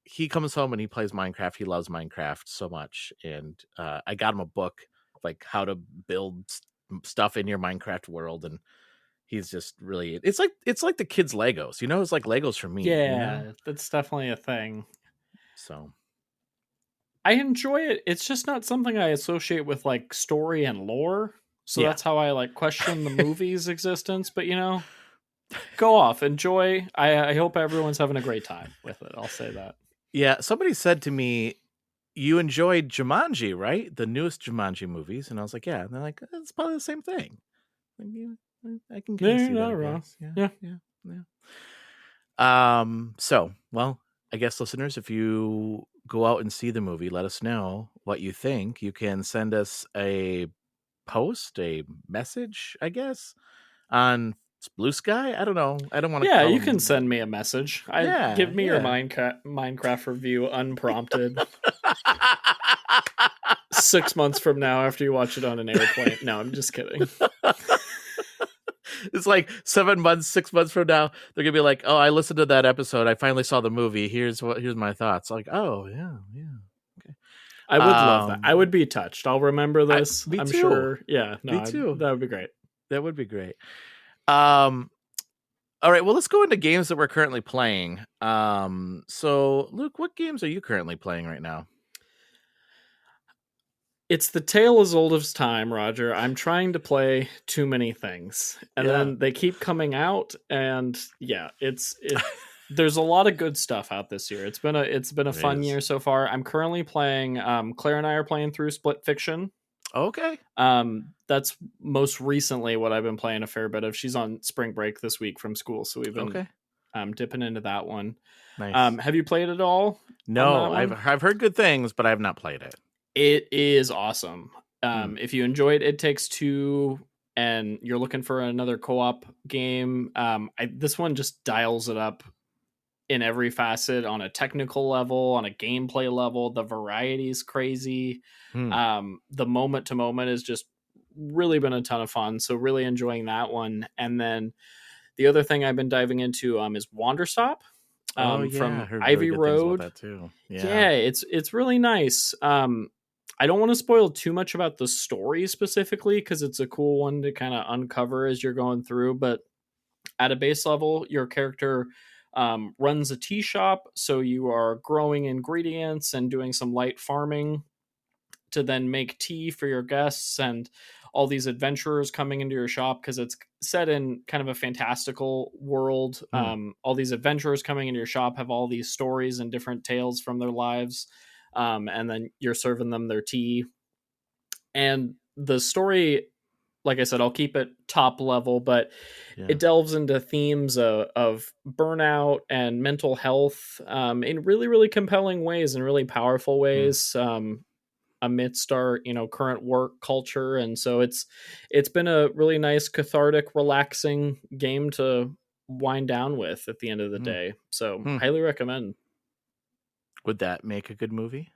he comes home and he plays Minecraft. He loves Minecraft so much, and I got him a book like how to build stuff in your Minecraft world, and he's just really it's like the kids' Legos, it's like Legos for me. That's definitely a thing. So I enjoy it. It's just not something I associate with like story and lore. So that's how I like question the movie's existence. But go off, enjoy. I hope everyone's having a great time with it. I'll say that. Yeah, somebody said to me, you enjoyed Jumanji, right? The newest Jumanji movies. And I was like, yeah. And they're like, it's probably the same thing. Like, I can see that. Not wrong. Yeah. So, well, I guess listeners, if you go out and see the movie, let us know what you think. You can send us a post, a message, I guess, on Blue Sky. I don't know. I don't want to. Yeah, you can send me a message. Give me your yeah. Minecraft review unprompted. 6 months from now, after you watch it on an airplane. No, I'm just kidding. It's like 7 months, 6 months from now, they're gonna be like, "Oh, I listened to that episode. I finally saw the movie. Here's my thoughts." Like, oh yeah. Okay. I would love that. I would be touched. I'll remember this. Me I'm too. sure. Yeah, no, me too. That would be great. That would be great. All right, well, let's go into games that we're currently playing. So Luke, what games are you currently playing right now? It's the tale as old as time, Roger. I'm trying to play too many things, and then they keep coming out, and there's a lot of good stuff out this year. It's been a fun year so far. I'm currently playing. Claire and I are playing through Split Fiction. Okay. That's most recently what I've been playing a fair bit of. She's on spring break this week from school, so we've been dipping into that one. Nice. Have you played it all? No, I've heard good things, but I have not played it. It is awesome. If you enjoyed It Takes Two and you're looking for another co-op game, this one just dials it up in every facet, on a technical level, on a gameplay level. The variety is crazy. The moment to moment has just really been a ton of fun. So really enjoying that one. And then the other thing I've been diving into is Wanderstop. From Ivy Road. That too. Yeah, it's really nice. I don't want to spoil too much about the story specifically, because it's a cool one to kind of uncover as you're going through. But at a base level, your character runs a tea shop, so you are growing ingredients and doing some light farming to then make tea for your guests and all these adventurers coming into your shop, because it's set in kind of a fantastical world. All these adventurers coming into your shop have all these stories and different tales from their lives. And then you're serving them their tea. And the story, like I said, I'll keep it top level, but it delves into themes of burnout and mental health in really, really compelling ways and really powerful ways. Amidst our current work culture. And so it's been a really nice, cathartic, relaxing game to wind down with at the end of the day. So highly recommend. Would that make a good movie?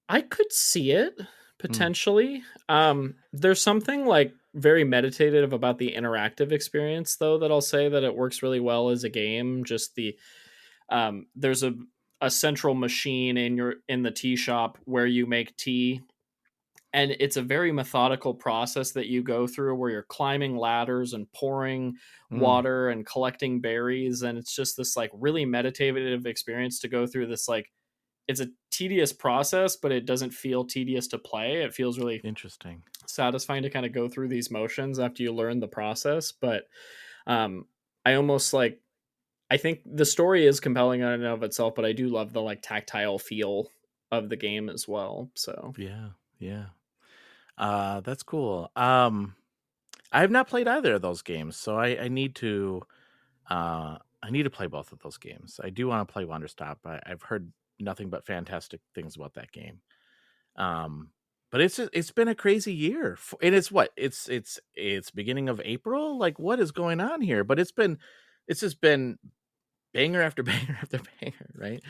I could see it potentially. There's something like very meditative about the interactive experience, though, that I'll say that it works really well as a game. Just there's a central machine in the tea shop where you make tea, and it's a very methodical process that you go through, where you're climbing ladders and pouring water and collecting berries, and it's just this like really meditative experience to go through. This like, it's a tedious process, but it doesn't feel tedious to play. It feels really interesting, satisfying to kind of go through these motions after you learn the process. But I think the story is compelling in and of itself, but I do love the like tactile feel of the game as well. So yeah. That's cool. I have not played either of those games, so I need to play both of those games. I do want to play Wanderstop. I've heard nothing but fantastic things about that game. But it's been a crazy year, and it's beginning of April. Like, what is going on here? But it's just been banger after banger after banger, right?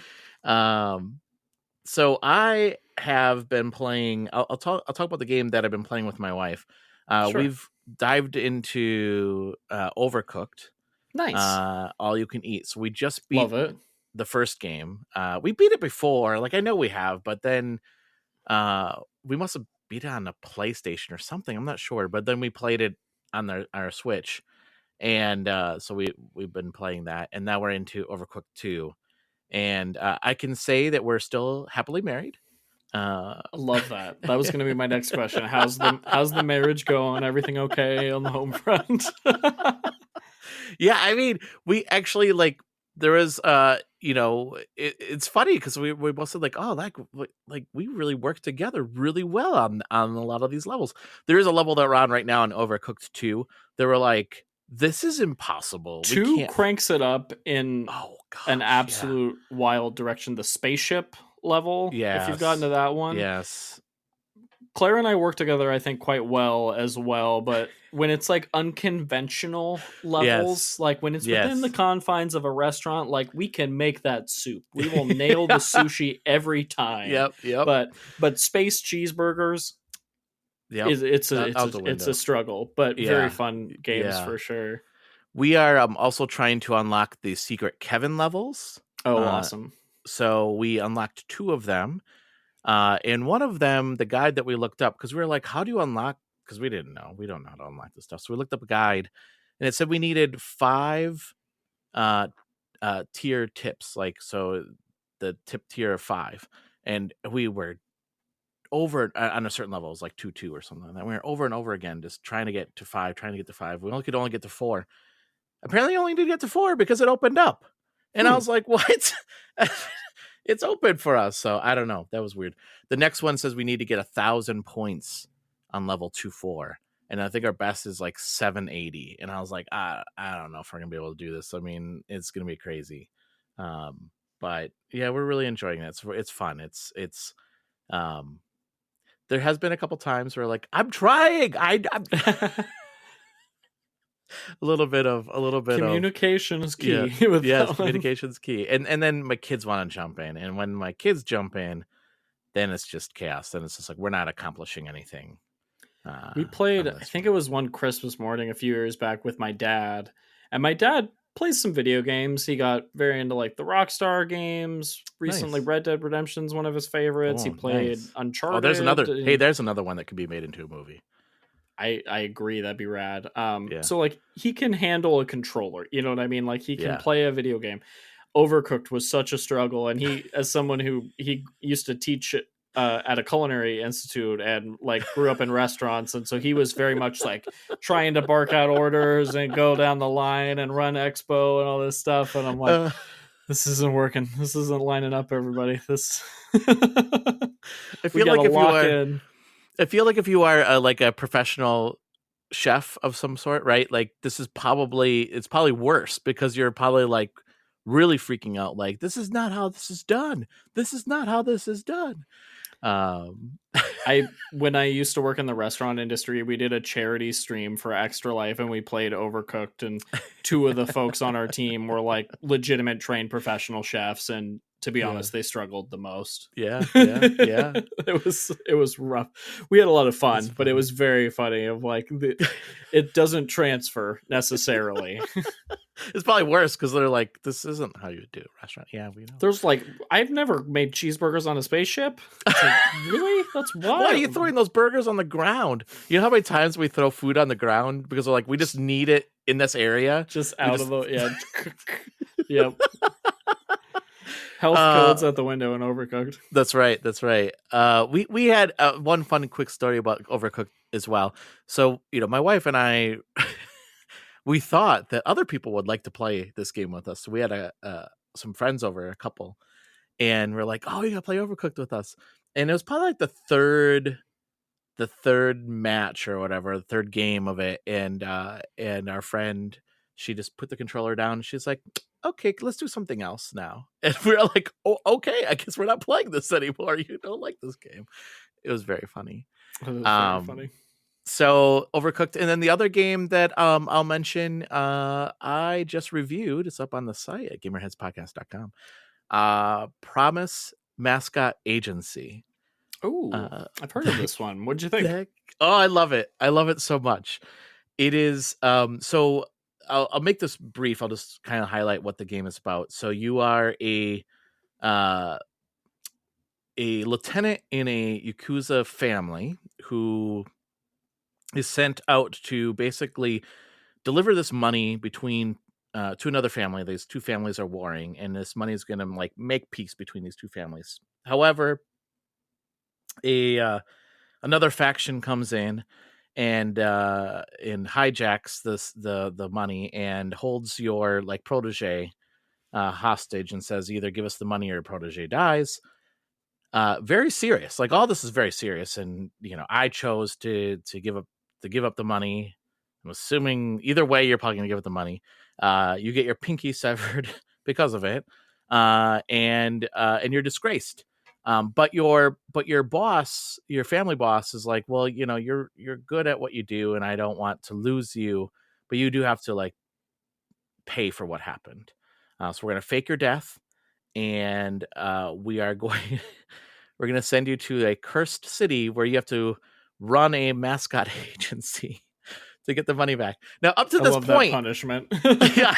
So I have been playing. I'll talk about the game that I've been playing with my wife. Sure. We've dived into Overcooked. Nice. All you can eat. So we just beat Love it. the first game. We beat it before. Like, I know we have, but then we must have beat it on a PlayStation or something. I'm not sure. But then we played it on our Switch. And so we've been playing that, and now we're into Overcooked 2, and I can say that we're still happily married. I love that. That was going to be my next question. How's the marriage going? Everything okay on the home front? Yeah, I mean, we actually there was it's funny because we both said like, oh, like we really worked together really well on a lot of these levels. There is a level that we're on right now in Overcooked 2. They were like, this is impossible. 2 cranks it up in an absolute wild direction. The spaceship level, if you've gotten to that one. Yes. Claire and I work together, I think, quite well as well. But when it's like unconventional levels, like when it's within the confines of a restaurant, like we can make that soup. We will nail the sushi every time. Yep. But space cheeseburgers, it's a struggle, but very fun games for sure. We are also trying to unlock the secret Kevin levels. Oh, awesome. So we unlocked 2 of them. And one of them, the guide that we looked up, because we were like, how do you unlock? Because we don't know how to unlock this stuff. So we looked up a guide, and it said we needed 5 tier tips, like so the tip tier of 5, and we were over on a certain level. It was like 2 or something like that. We were over and over again, just trying to get to 5. We could only get to 4. Apparently, only need to get to 4 because it opened up, and I was like, what? It's open for us. So I don't know. That was weird. The next one says we need to get 1,000 points on level 2-4. And I think our best is like 780. And I was like, I don't know if we're going to be able to do this. I mean, it's going to be crazy. But yeah, we're really enjoying it. It's fun. It's there has been a couple times where like, I'm trying. I'm a little bit of communication is key. Communication's key. And then my kids want to jump in, and when my kids jump in, then it's just chaos. Then it's just like we're not accomplishing anything. We played, I think it was one Christmas morning a few years back with my dad, and my dad plays some video games. He got very into like the Rockstar games recently. Nice. Red Dead Redemption's one of his favorites. He played Uncharted. Oh, there's another one that could be made into a movie. I agree, that'd be rad. So like he can handle a controller, you know what I mean? Like he can play a video game. Overcooked was such a struggle, and he, as someone who he used to teach at a culinary institute and like grew up in restaurants, and so he was very much like trying to bark out orders and go down the line and run expo and all this stuff, and I'm like, this isn't working. This isn't lining up, everybody. This I feel like if you are like a professional chef of some sort, right? Like it's probably worse because you're probably like really freaking out. Like, this is not how this is done. This is not how this is done. When I used to work in the restaurant industry, we did a charity stream for Extra Life, and we played Overcooked, and 2 of the folks on our team were like legitimate trained professional chefs, and to be honest, they struggled the most. Yeah. It was rough. We had a lot of fun, but it was very funny. Of like, it doesn't transfer necessarily. It's probably worse because they're like, this isn't how you do a restaurant. Yeah, we know. There's like, I've never made cheeseburgers on a spaceship. It's like, really? That's wild. Why are you throwing those burgers on the ground? You know how many times we throw food on the ground because we're like, we just need it in this area, just out of the Yep. Health codes at the window in Overcooked. That's right. We had one fun quick story about Overcooked as well. So, my wife and I, we thought that other people would like to play this game with us. So we had some friends over, a couple, and we're like, oh, you gotta play Overcooked with us. And it was probably like the third match or whatever, the third game of it. And our friend, she just put the controller down, and she's like, okay, let's do something else now. And we're like, oh, okay, I guess we're not playing this anymore. You don't like this game. It was very funny. It was very funny. So Overcooked, and then the other game that I'll mention, I just reviewed. It's up on the site at gamerheadspodcast.com. Promise Mascot Agency. Oh, I've heard of this one. What'd you think? I love it. I love it so much. It is so. I'll make this brief. I'll just kind of highlight what the game is about. So you are a lieutenant in a Yakuza family who is sent out to basically deliver this money between to another family. These 2 families are warring, and this money is going to like make peace between these 2 families. However, another faction comes in and hijacks the money and holds your like protege hostage and says, either give us the money or your protege dies. Very serious. Like, all this is very serious, and I chose to give up the money. I'm assuming either way you're probably gonna give it the money. You get your pinky severed because of it, and you're disgraced. But your boss, your family boss, is like, well, you're good at what you do, and I don't want to lose you, but you do have to like pay for what happened. So we're gonna fake your death, and we're gonna send you to a cursed city where you have to run a mascot agency to get the money back. Now, up to this love point, that punishment. yeah,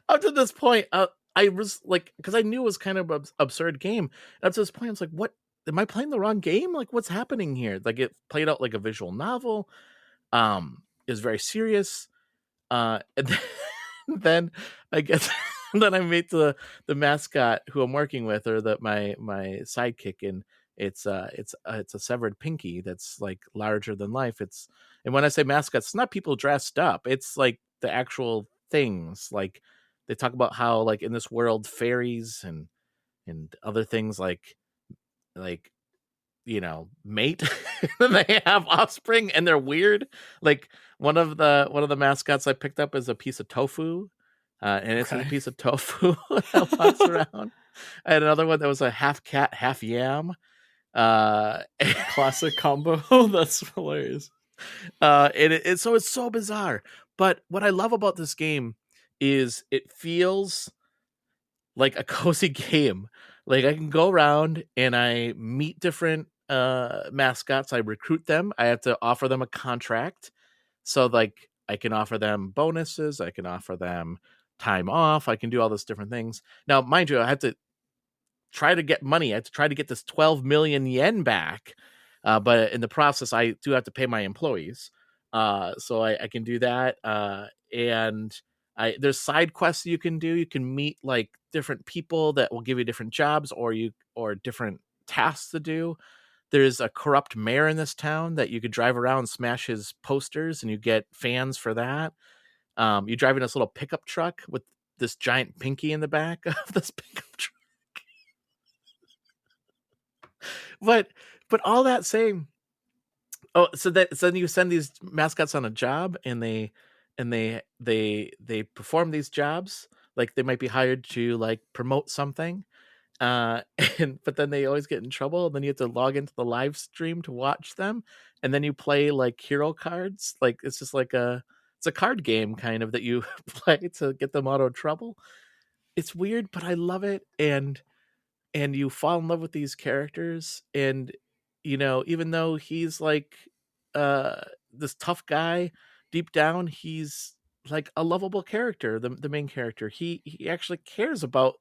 up to this point, I was like, because I knew it was kind of an absurd game. And up to this point, I was like, what? Am I playing the wrong game? Like, what's happening here? Like, it played out like a visual novel. It was very serious. And then I guess then I meet the mascot who I'm working with, or my sidekick, and it's a severed pinky that's like larger than life. And when I say mascots, it's not people dressed up. It's like the actual things. Like they talk about how like in this world fairies and other things like mate and they have offspring and they're weird. Like one of the mascots I picked up is a piece of tofu, and it's a piece of tofu that walks around. I had another one that was a half cat, half yam. Classic combo. That's hilarious. So it's so bizarre. But what I love about this game is it feels like a cozy game. Like I can go around and I meet different mascots. I recruit them. I have to offer them a contract. So like I can offer them bonuses. I can offer them time off. I can do all these different things. Now, mind you, I have to try to get money. I have to try to get this 12 million yen back. But in the process, I do have to pay my employees. So I can do that. And there's side quests you can do. You can meet like different people that will give you different jobs or different tasks to do. There's a corrupt mayor in this town that you could drive around and smash his posters, and you get fans for that. You drive in this little pickup truck with this giant pinky in the back of this pickup truck. But all that saying, so then you send these mascots on a job, and they perform these jobs. Like they might be hired to like promote something, but then they always get in trouble. And then you have to log into the live stream to watch them, and then you play like hero cards. Like it's just like it's a card game kind of that you play to get them out of trouble. It's weird, but I love it. And you fall in love with these characters, and even though he's like this tough guy, deep down he's like a lovable character. The main character, he actually cares about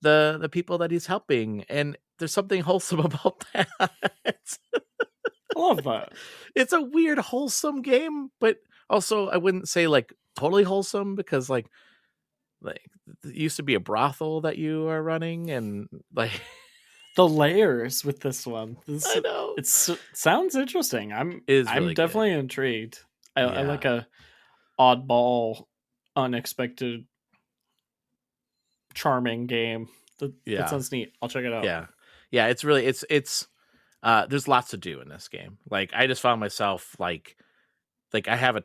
the people that he's helping, and there's something wholesome about that. I love that. It's a weird wholesome game, but also I wouldn't say like totally wholesome, because like it used to be a brothel that you are running, and like the layers with this one. I know it sounds interesting. I'm definitely intrigued. I like a oddball, unexpected, charming game. That sounds neat. I'll check it out. Yeah. It's really it's there's lots to do in this game. Like I just found myself like I had a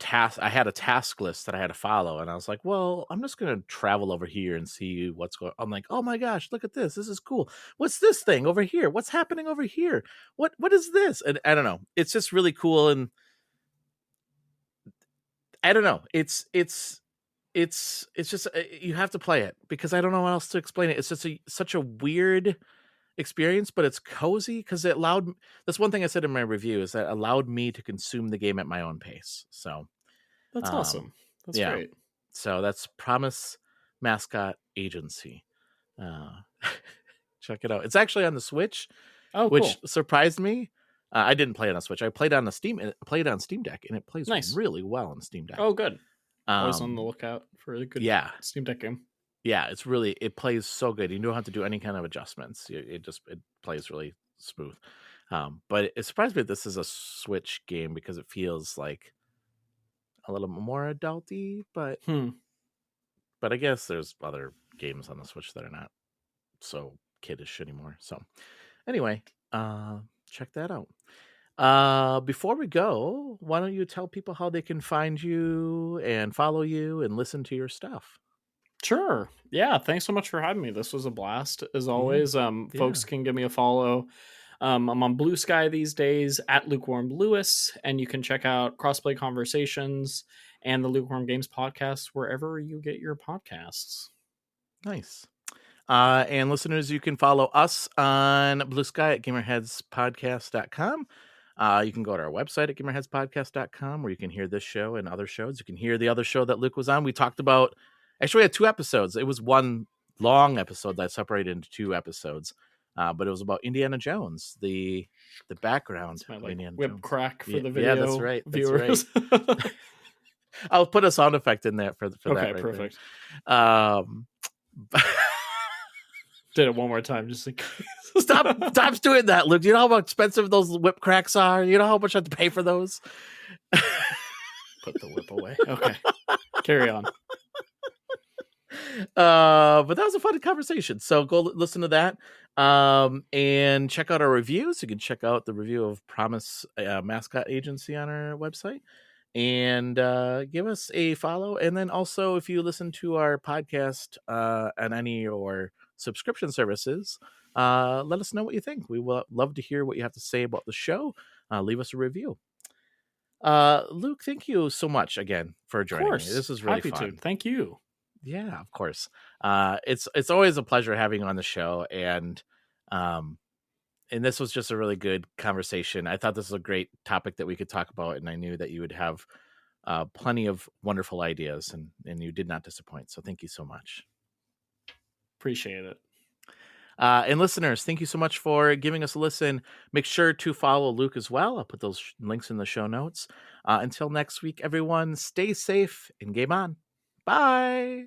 task list that I had to follow, and I was like, well, I'm just gonna travel over here and see what's going. I'm like, oh my gosh, look at this is cool. What's this thing over here? What's happening over here? What is this? And I don't know, it's just really cool. And I don't know, it's just you have to play it, because I don't know how else to explain it. It's just such a weird experience, but it's cozy because it allowed. That's one thing I said in my review, is that allowed me to consume the game at my own pace. So that's awesome. That's great. So that's Promise Mascot Agency. Check it out. It's actually on the Switch, which surprised me. I didn't play it on Switch. I played on Steam Deck, and it plays really well on Steam Deck. Oh, good. Always on the lookout for a good Steam Deck game. Yeah, it plays so good. You don't have to do any kind of adjustments. It plays really smooth. But it surprised me that this is a Switch game, because it feels like a little more adulty. But I guess there's other games on the Switch that are not so kiddish anymore. So anyway, check that out. Before we go, why don't you tell people how they can find you and follow you and listen to your stuff? Sure. Yeah. Thanks so much for having me. This was a blast as always. Folks can give me a follow. I'm on Blue Sky these days at LukeWarmLewis, and you can check out Crossplay Conversations and the Lukewarm Games podcast wherever you get your podcasts. Nice. And listeners, you can follow us on Blue Sky at GamerheadsPodcast.com. You can go to our website at GamerheadsPodcast.com where you can hear this show and other shows. You can hear the other show that Luke was on. We talked about, actually, we had 2 episodes. It was one long episode that separated into 2 episodes, but it was about Indiana Jones, the background of Indiana whip Jones. crack for the video. Yeah, that's right. Viewers. That's right. I'll put a sound effect in there for that. Okay, right perfect. There. Did it one more time, just like Stop doing that, Luke. Do you know how expensive those whip cracks are? You know how much I have to pay for those? Put the whip away. Okay. Carry on. But that was a fun conversation. So go listen to that. And check out our reviews. You can check out the review of Promise Mascot Agency on our website. And give us a follow. And then also, if you listen to our podcast on any or subscription services, let us know what you think. We will love to hear what you have to say about the show. Leave us a review. Luke, thank you so much again for joining me. This is really fun. Thank you. Yeah, of course. It's always a pleasure having you on the show, and this was just a really good conversation. I thought this was a great topic that we could talk about, and I knew that you would have plenty of wonderful ideas, and you did not disappoint. So thank you so much. Appreciate it. And listeners, thank you so much for giving us a listen. Make sure to follow Luke as well. I'll put those links in the show notes. Until next week, everyone, stay safe and game on. Bye.